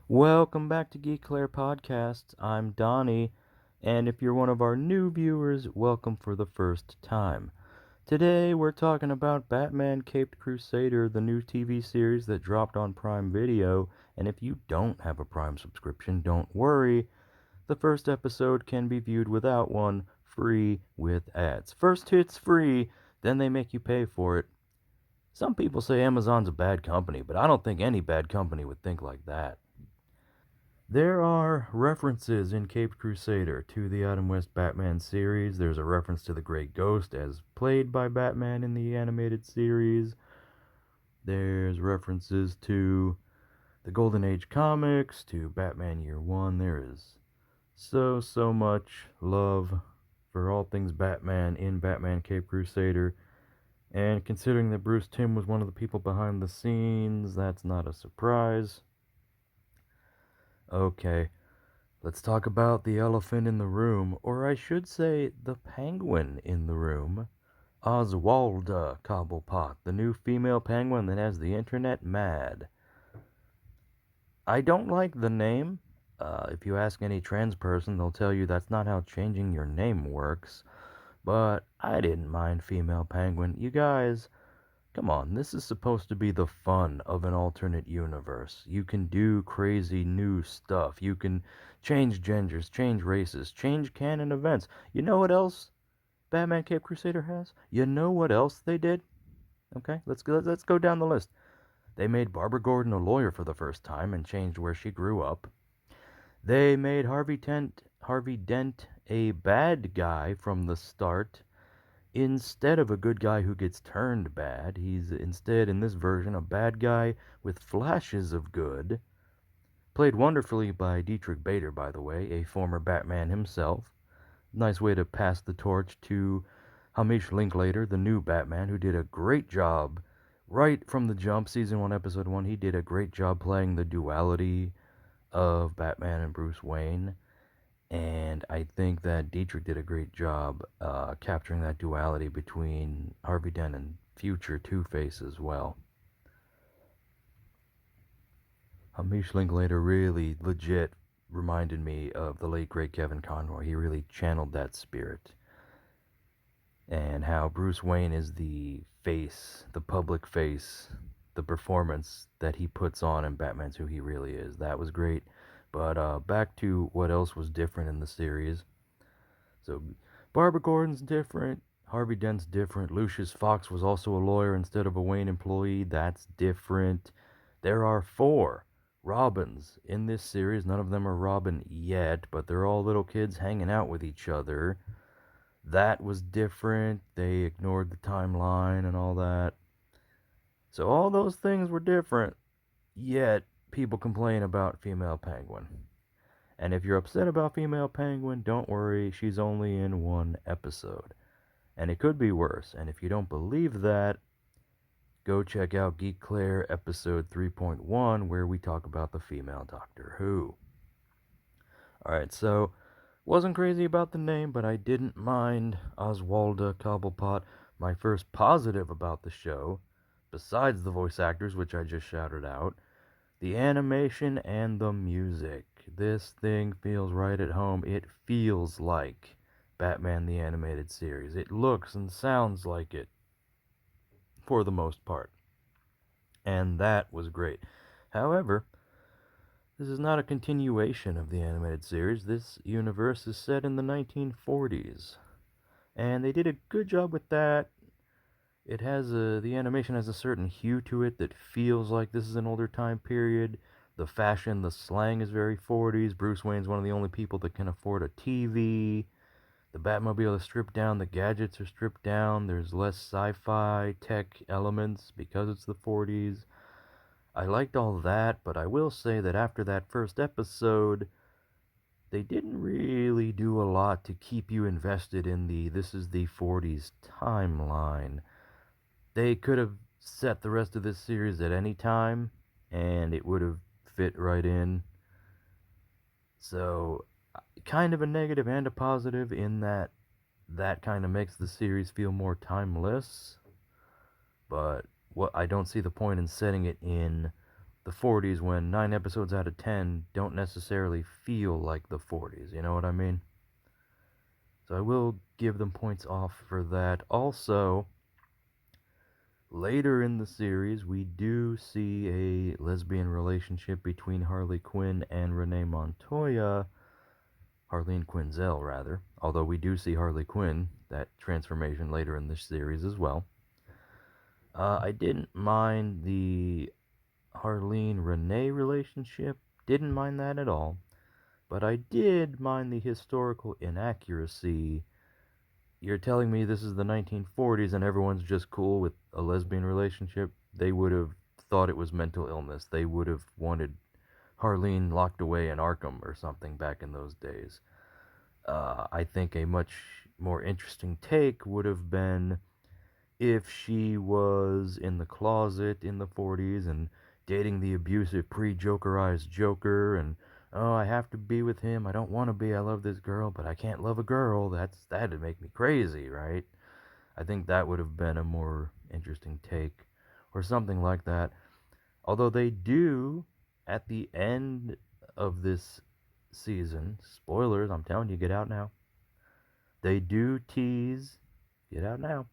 Welcome back to GeeKlare Podcasts. I'm Donnie, and if you're one of our new viewers, welcome for the first time. Today we're talking about Batman Caped Crusader, the new TV series that dropped on Prime Video, and if you don't have a Prime subscription, don't worry. The first episode can be viewed without one, free with ads. First hit's free, then they make you pay for it. Some people say Amazon's a bad company, but I don't think any bad company would think like that. There are references in Caped Crusader to the Adam West Batman series. There's a reference to the Great Ghost as played by Batman in the animated series. There's references to the Golden Age comics, to Batman Year One. There is so much love for all things Batman in Batman Caped Crusader. And considering that Bruce Timm was one of the people behind the scenes, that's not a surprise. Okay, let's talk about the elephant in the room, or I should say the penguin in the room. Oswalda Cobblepot, the new female penguin that has the internet mad. I don't like the name. If you ask any trans person, they'll tell you that's not how changing your name works. But I didn't mind female penguin. You guys, come on, this is supposed to be the fun of an alternate universe. You can do crazy new stuff. You can change genders, change races, change canon events. You know what else Batman Cape Crusader has? You know what else they did? Okay, let's go down the list. They made Barbara Gordon a lawyer for the first time and changed where she grew up. They made Harvey Dent a bad guy from the start instead of a good guy who gets turned bad. He's instead, in this version, a bad guy with flashes of good. Played wonderfully by Dietrich Bader, by the way, a former Batman himself. Nice way to pass the torch to Hamish Linklater, the new Batman, who did a great job right from the jump. Season 1, Episode 1, he did a great job playing the duality of Batman and Bruce Wayne. And I think that Dietrich did a great job capturing that duality between Harvey Dent and future Two-Face as well. Hamish Linklater really legit reminded me of the late great Kevin Conroy. He really channeled that spirit. And how Bruce Wayne is the face, the public face, the performance that he puts on in Batman's who he really is. That was great. But back to what else was different in the series. So Barbara Gordon's different. Harvey Dent's different. Lucius Fox was also a lawyer instead of a Wayne employee. That's different. There are 4 Robins in this series. None of them are Robin yet, but they're all little kids hanging out with each other. That was different. They ignored the timeline and all that. So all those things were different. Yet people complain about female penguin. And if you're upset about female penguin, don't worry, she's only in 1 episode. And it could be worse. And if you don't believe that, go check out GeeKlare episode 3.1 where we talk about the female Doctor Who. Alright, so wasn't crazy about the name, but I didn't mind Oswalda Cobblepot. My first positive about the show, besides the voice actors, which I just shouted out, the animation and the music. This thing feels right at home. It feels like Batman the Animated Series. It looks and sounds like it, for the most part. And that was great. However, this is not a continuation of the animated series. This universe is set in the 1940s. And they did a good job with that. It has the animation has a certain hue to it that feels like this is an older time period. The fashion, the slang is very 40s. Bruce Wayne's one of the only people that can afford a TV. The Batmobile is stripped down. The gadgets are stripped down. There's less sci-fi tech elements because it's the 40s. I liked all that, but I will say that after that first episode, they didn't really do a lot to keep you invested in this is the 40s timeline. They could have set the rest of this series at any time, and it would have fit right in. So, kind of a negative and a positive in that kind of makes the series feel more timeless. But what I don't see the point in setting it in the 40s when 9 episodes out of 10 don't necessarily feel like the 40s, you know what I mean? So I will give them points off for that. Also, later in the series, we do see a lesbian relationship between Harley Quinn and Renee Montoya, Harleen Quinzel, rather. Although we do see Harley Quinn, that transformation later in this series as well. I didn't mind the Harleen-Renee relationship. Didn't mind that at all. But I did mind the historical inaccuracy. You're telling me this is the 1940s and everyone's just cool with a lesbian relationship? They would have thought it was mental illness. They would have wanted Harleen locked away in Arkham or something back in those days. I think a much more interesting take would have been if she was in the closet in the 40s and dating the abusive pre-Jokerized Joker and, oh, I have to be with him. I don't want to be. I love this girl, but I can't love a girl. That'd make me crazy, right? I think that would have been a more interesting take or something like that. Although they do at the end of this season, spoilers, I'm telling you, get out now. They do tease, get out now,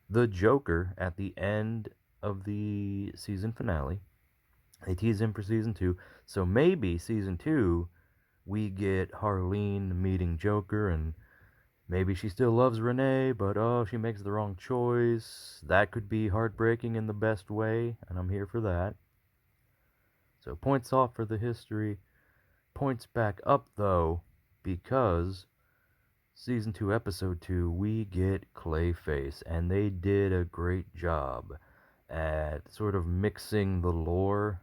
the Joker at the end of the season finale. They tease him for season 2. So maybe season 2, we get Harleen meeting Joker, and maybe she still loves Renee, but oh, she makes the wrong choice. That could be heartbreaking in the best way, and I'm here for that. So points off for the history. Points back up, though, because Season 2, Episode 2, we get Clayface, and they did a great job at sort of mixing the lore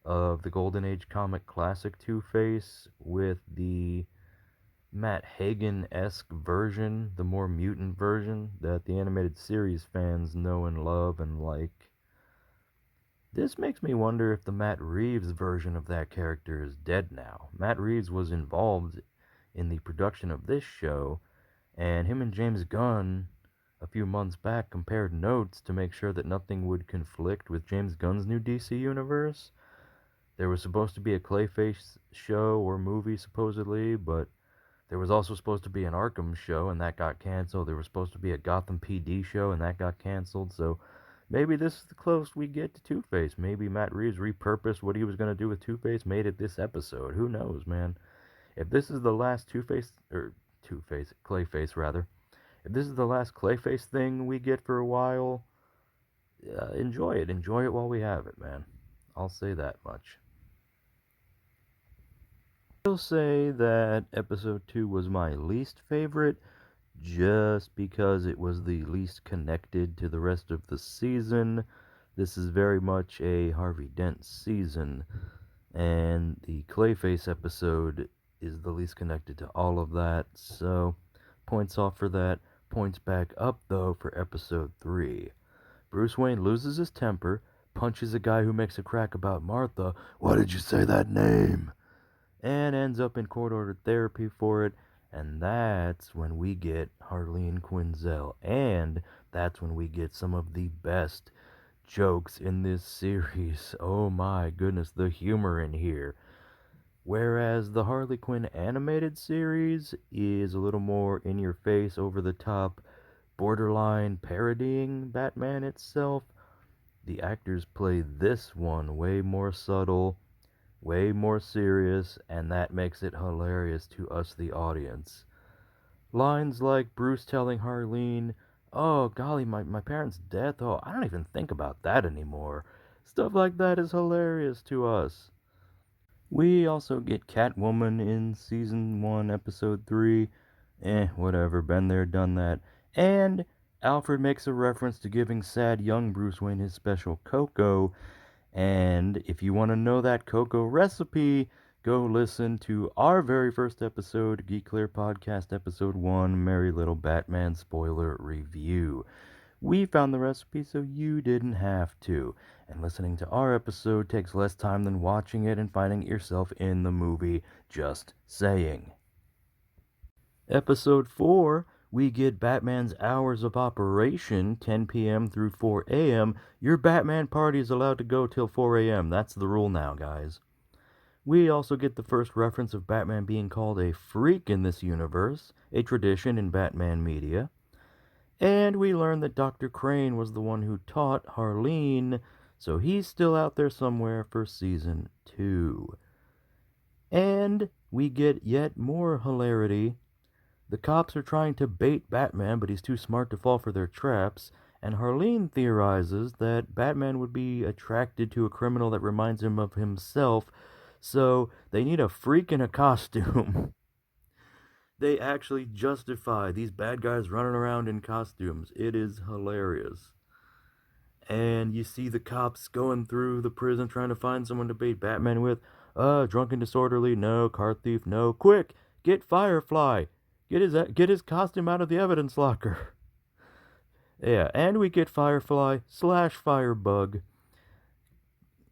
of the Golden Age comic classic Two-Face with the Matt Hagen-esque version, the more mutant version that the animated series fans know and love and like. This makes me wonder if the Matt Reeves version of that character is dead now. Matt Reeves was involved in the production of this show, and him and James Gunn a few months back compared notes to make sure that nothing would conflict with James Gunn's new DC universe. There was supposed to be a Clayface show or movie, supposedly, but there was also supposed to be an Arkham show, and that got canceled. There was supposed to be a Gotham PD show, and that got canceled. So maybe this is the closest we get to Two-Face. Maybe Matt Reeves repurposed what he was going to do with Two-Face, made it this episode. Who knows, man? If this is the last Clayface, rather. If this is the last Clayface thing we get for a while, enjoy it. Enjoy it while we have it, man. I'll say that much. I'll say that episode 2 was my least favorite, just because it was the least connected to the rest of the season. This is very much a Harvey Dent season, and the Clayface episode is the least connected to all of that, so points off for that. Points back up, though, for episode 3. Bruce Wayne loses his temper, punches a guy who makes a crack about Martha, "Why did you say that name?" and ends up in court-ordered therapy for it, and that's when we get Harleen Quinzel, and that's when we get some of the best jokes in this series. Oh my goodness, the humor in here. Whereas the Harley Quinn animated series is a little more in your face, over the top, borderline parodying Batman itself, the actors play this one way more subtle, way more serious, and that makes it hilarious to us, the audience. Lines like Bruce telling Harleen, "Oh, golly, my parents' death, oh, I don't even think about that anymore." Stuff like that is hilarious to us. We also get Catwoman in Season 1, Episode 3. Whatever, been there, done that. And Alfred makes a reference to giving sad young Bruce Wayne his special cocoa. And if you want to know that cocoa recipe, go listen to our very first episode, GeeKlare Podcast, Episode 1, Merry Little Batman Spoiler Review. We found the recipe so you didn't have to. And listening to our episode takes less time than watching it and finding it yourself in the movie. Just saying. Episode 4, We get Batman's hours of operation, 10 p.m. through 4 a.m. Your Batman party is allowed to go till 4 a.m. That's the rule now, guys. We also get the first reference of Batman being called a freak in this universe, a tradition in Batman media. And we learn that Dr. Crane was the one who taught Harleen, so he's still out there somewhere for season 2. And we get yet more hilarity. The cops are trying to bait Batman, but he's too smart to fall for their traps. And Harleen theorizes that Batman would be attracted to a criminal that reminds him of himself, so they need a freak in a costume. They actually justify these bad guys running around in costumes. It is hilarious. And you see the cops going through the prison trying to find someone to bait Batman with. Drunk and disorderly, no. Car thief, no. Quick, get Firefly. Get his costume out of the evidence locker. Yeah, and we get Firefly / Firebug.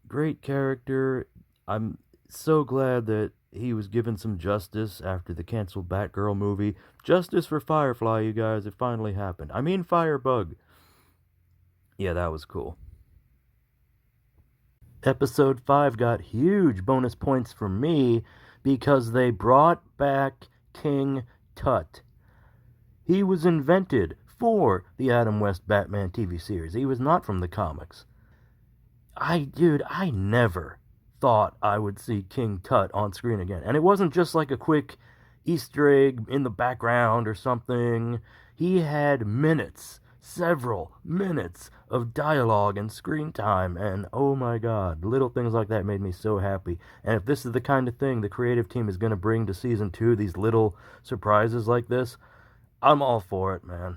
Great character. I'm so glad that he was given some justice after the canceled Batgirl movie. Justice for Firefly, you guys. It finally happened. I mean Firebug. Yeah, that was cool. Episode 5 got huge bonus points for me because they brought back King Tut. He was invented for the Adam West Batman TV series. He was not from the comics. I never thought I would see King Tut on screen again. And it wasn't just like a quick Easter egg in the background or something. He had minutes, several minutes of dialogue and screen time, and oh my god, little things like that made me so happy. And if this is the kind of thing the creative team is going to bring to season 2, these little surprises like this, I'm all for it, man.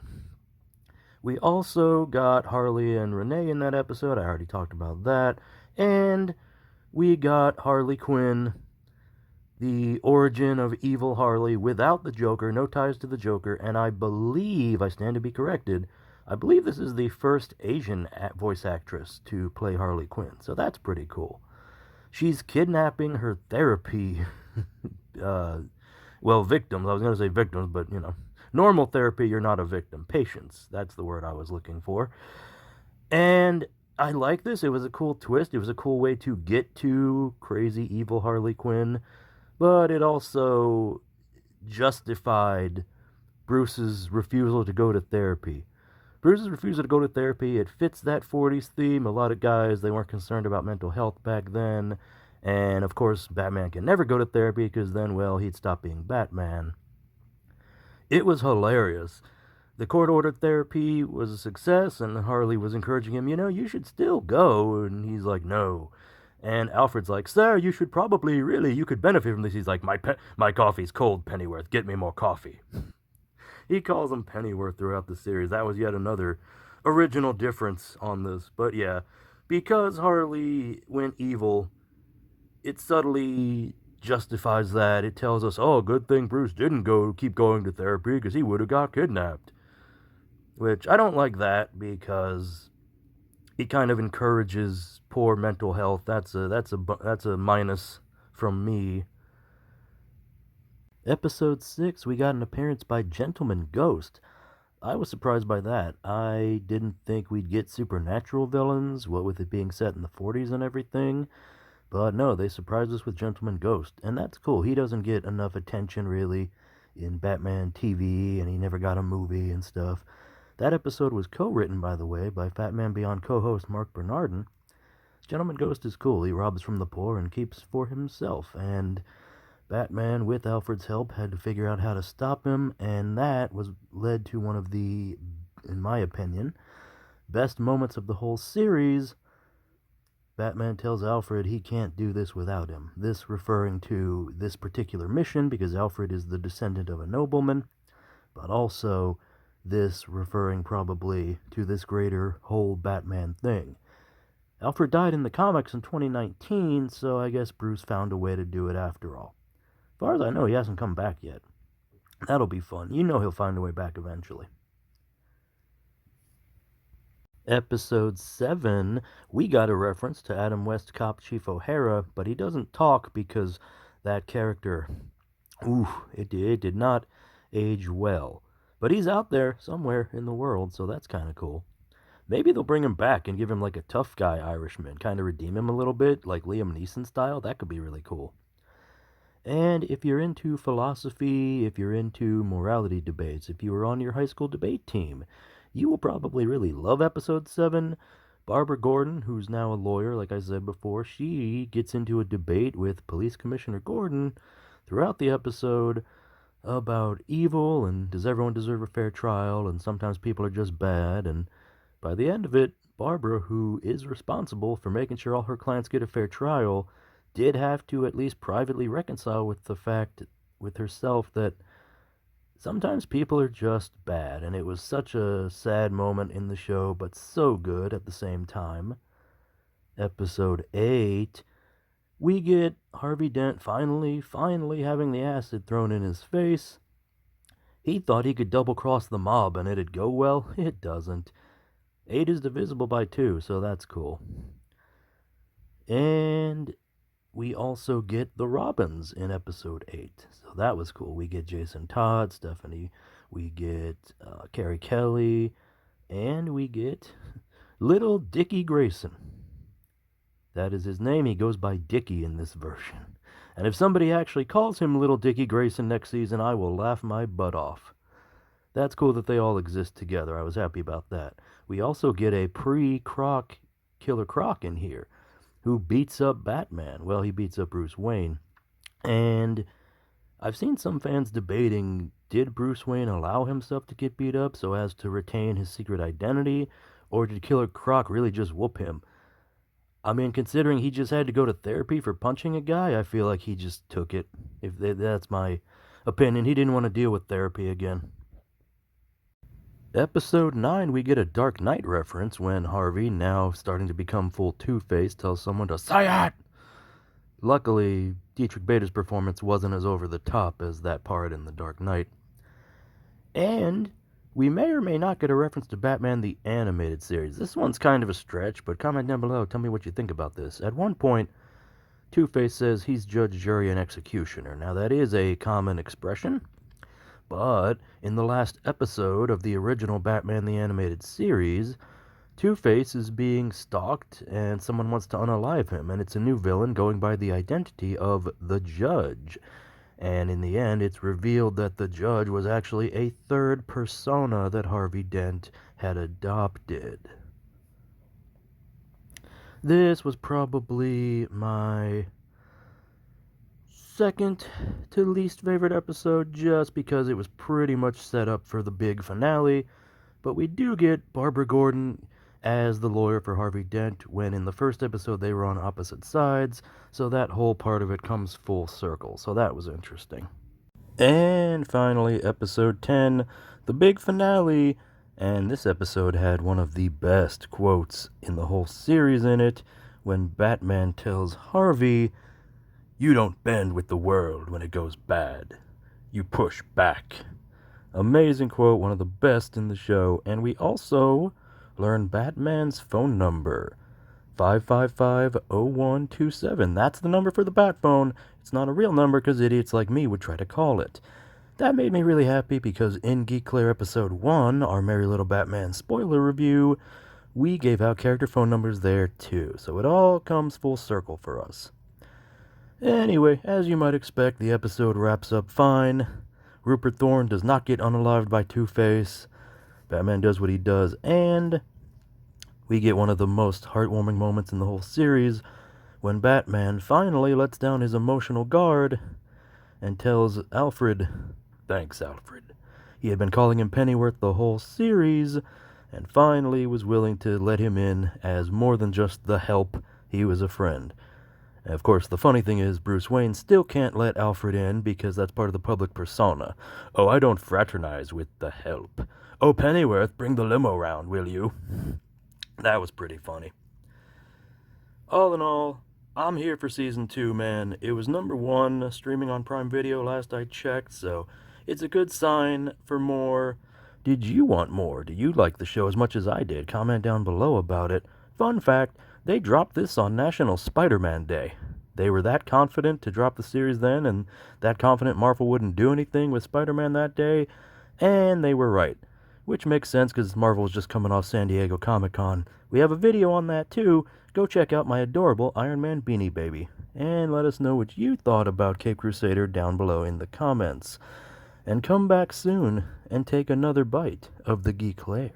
We also got Harley and Renee in that episode. I already talked about that. And we got Harley Quinn, the origin of evil Harley without the Joker, no ties to the Joker, and I stand to be corrected, I believe this is the first Asian voice actress to play Harley Quinn, so that's pretty cool. She's kidnapping her therapy, victims. I was going to say victims, but, normal therapy, you're not a victim. Patients, that's the word I was looking for. And I like this. It was a cool twist. It was a cool way to get to crazy, evil Harley Quinn, but it also justified Bruce's refusal to go to therapy. Bruce's refusal to go to therapy, it fits that 40s theme. A lot of guys, they weren't concerned about mental health back then. And, of course, Batman can never go to therapy because then, well, he'd stop being Batman. It was hilarious. The court-ordered therapy was a success, and Harley was encouraging him, you should still go. And he's like, no. And Alfred's like, sir, you should probably, you could benefit from this. He's like, my coffee's cold, Pennyworth. Get me more coffee. He calls him Pennyworth throughout the series. That was yet another original difference on this. But yeah, because Harley went evil, it subtly justifies that. It tells us, oh, good thing Bruce didn't keep going to therapy because he would have got kidnapped. Which I don't like that because it kind of encourages poor mental health. That's a minus from me. Episode 6, we got an appearance by Gentleman Ghost. I was surprised by that. I didn't think we'd get supernatural villains, what with it being set in the 40s and everything. But no, they surprised us with Gentleman Ghost, and that's cool. He doesn't get enough attention, really, in Batman TV, and he never got a movie and stuff. That episode was co-written, by the way, by Fat Man Beyond co-host Mark Bernardin. Gentleman Ghost is cool. He robs from the poor and keeps for himself, and Batman, with Alfred's help, had to figure out how to stop him, and that led to one of the, in my opinion, best moments of the whole series. Batman tells Alfred he can't do this without him. This referring to this particular mission, because Alfred is the descendant of a nobleman, but also this referring probably to this greater whole Batman thing. Alfred died in the comics in 2019, so I guess Bruce found a way to do it after all. As far as I know, he hasn't come back yet. That'll be fun. He'll find a way back eventually. Episode 7, we got a reference to Adam West Cop Chief O'Hara, but he doesn't talk because that character, it did not age well. But he's out there somewhere in the world, so that's kind of cool. Maybe they'll bring him back and give him like a tough guy Irishman, kind of redeem him a little bit, like Liam Neeson style. That could be really cool. And if you're into philosophy, if you're into morality debates, if you were on your high school debate team, you will probably really love episode 7. Barbara Gordon, who's now a lawyer, like I said before, she gets into a debate with Police Commissioner Gordon throughout the episode about evil and does everyone deserve a fair trial, and sometimes people are just bad. And by the end of it, Barbara, who is responsible for making sure all her clients get a fair trial, did have to at least privately reconcile with the fact with herself that sometimes people are just bad. And it was such a sad moment in the show, but so good at the same time. Episode 8, we get Harvey Dent finally having the acid thrown in his face. He thought he could double-cross the mob and it'd go well. It doesn't. 8 is divisible by 2, so that's cool. And we also get the Robins in episode 8, so that was cool. We get Jason Todd, Stephanie, we get Carrie Kelly, and we get little Dickie Grayson. That is his name. He goes by Dickie in this version. And if somebody actually calls him Little Dickie Grayson next season, I will laugh my butt off. That's cool that they all exist together. I was happy about that. We also get a pre-Croc Killer Croc in here, who beats up Batman. Well, he beats up Bruce Wayne. And I've seen some fans debating, did Bruce Wayne allow himself to get beat up so as to retain his secret identity, or did Killer Croc really just whoop him? I mean, considering he just had to go to therapy for punching a guy, I feel like he just took it. If that's my opinion. He didn't want to deal with therapy again. Episode 9, we get a Dark Knight reference when Harvey, now starting to become full Two-Face, tells someone to say it! Luckily, Dietrich Bader's performance wasn't as over the top as that part in The Dark Knight. And we may or may not get a reference to Batman the Animated Series. This one's kind of a stretch, but comment down below, tell me what you think about this. At one point, Two-Face says he's judge, jury, and executioner. Now that is a common expression, but in the last episode of the original Batman the Animated Series, Two-Face is being stalked and someone wants to unalive him, and it's a new villain going by the identity of the Judge. And in the end, it's revealed that the Judge was actually a third persona that Harvey Dent had adopted. This was probably my second to least favorite episode, just because it was pretty much set up for the big finale. But we do get Barbara Gordon as the lawyer for Harvey Dent, when in the first episode they were on opposite sides, so that whole part of it comes full circle, so that was interesting. And finally, episode 10, the big finale, and this episode had one of the best quotes in the whole series in it, when Batman tells Harvey, "You don't bend with the world when it goes bad. You push back." Amazing quote, one of the best in the show. And we also learn Batman's phone number, 555-0127. That's the number for the Bat phone. It's not a real number because idiots like me would try to call it. That made me really happy because in GeeKlare episode 1, our Merry Little Batman spoiler review, we gave out character phone numbers there too. So it all comes full circle for us. Anyway, as you might expect, the episode wraps up fine. Rupert Thorne does not get unalived by Two-Face. Batman does what he does, and we get one of the most heartwarming moments in the whole series when Batman finally lets down his emotional guard and tells Alfred, "Thanks, Alfred." He had been calling him Pennyworth the whole series, and finally was willing to let him in as more than just the help. He was a friend. And of course, the funny thing is, Bruce Wayne still can't let Alfred in because that's part of the public persona. "Oh, I don't fraternize with the help. Oh, Pennyworth, bring the limo round, will you?" That was pretty funny. All in all, I'm here for season 2, man. It was number 1 streaming on Prime Video last I checked, so it's a good sign for more. Did you want more? Do you like the show as much as I did? Comment down below about it. Fun fact, they dropped this on National Spider-Man Day. They were that confident to drop the series then, and that confident Marvel wouldn't do anything with Spider-Man that day, And they were right. Which makes sense because Marvel's just coming off San Diego Comic-Con. We have a video on that too. Go check out my adorable Iron Man beanie baby. And let us know what you thought about Cape Crusader down below in the comments. And come back soon and take another bite of the GeeKlare.